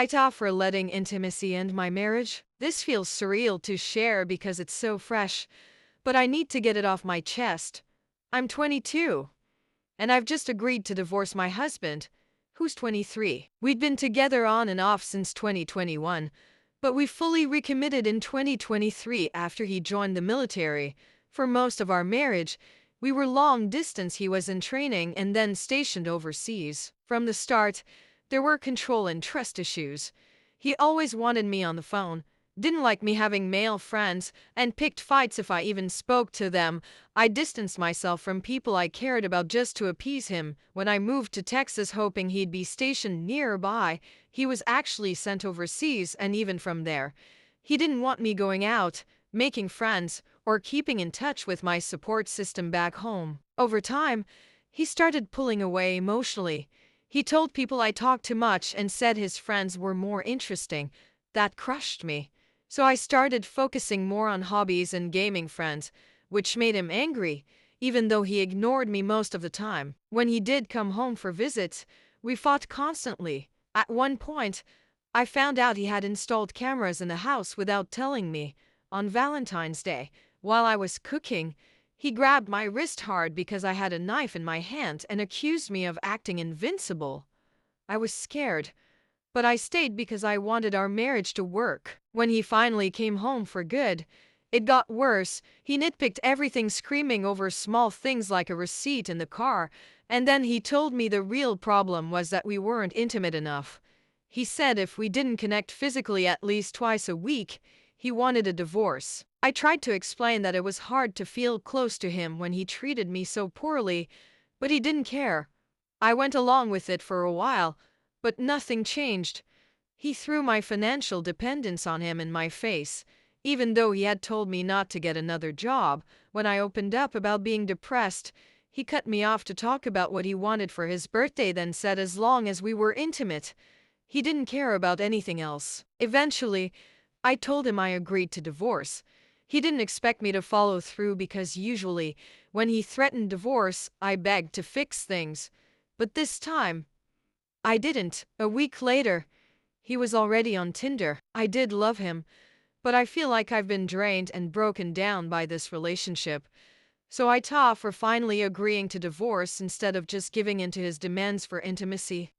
AITAH for letting intimacy end my marriage. This feels surreal to share because it's so fresh, but I need to get it off my chest. I'm 22, and I've just agreed to divorce my husband, who's 23. We'd been together on and off since 2021, but we fully recommitted in 2023 after he joined the military. For most of our marriage, we were long distance. He was in training and then stationed overseas. From the start, there were control and trust issues. He always wanted me on the phone, didn't like me having male friends, and picked fights if I even spoke to them. I distanced myself from people I cared about just to appease him. When I moved to Texas hoping he'd be stationed nearby, he was actually sent overseas, and even from there, he didn't want me going out, making friends, or keeping in touch with my support system back home. Over time, he started pulling away emotionally. He told people I talked too much and said his friends were more interesting. That crushed me. So I started focusing more on hobbies and gaming friends, which made him angry, even though he ignored me most of the time. When he did come home for visits, we fought constantly. At one point, I found out he had installed cameras in the house without telling me. On Valentine's Day, while I was cooking, he grabbed my wrist hard because I had a knife in my hand and accused me of acting invincible. I was scared, but I stayed because I wanted our marriage to work. When he finally came home for good, it got worse. He nitpicked everything, screaming over small things like a receipt in the car, and then he told me the real problem was that we weren't intimate enough. He said if we didn't connect physically at least twice a week, he wanted a divorce. I tried to explain that it was hard to feel close to him when he treated me so poorly, but he didn't care. I went along with it for a while, but nothing changed. He threw my financial dependence on him in my face, even though he had told me not to get another job. When I opened up about being depressed, he cut me off to talk about what he wanted for his birthday, then said as long as we were intimate, he didn't care about anything else. Eventually, I told him I agreed to divorce. He didn't expect me to follow through because usually, when he threatened divorce, I begged to fix things. But this time, I didn't. A week later, he was already on Tinder. I did love him, but I feel like I've been drained and broken down by this relationship. So AITAH for finally agreeing to divorce instead of just giving in to his demands for intimacy.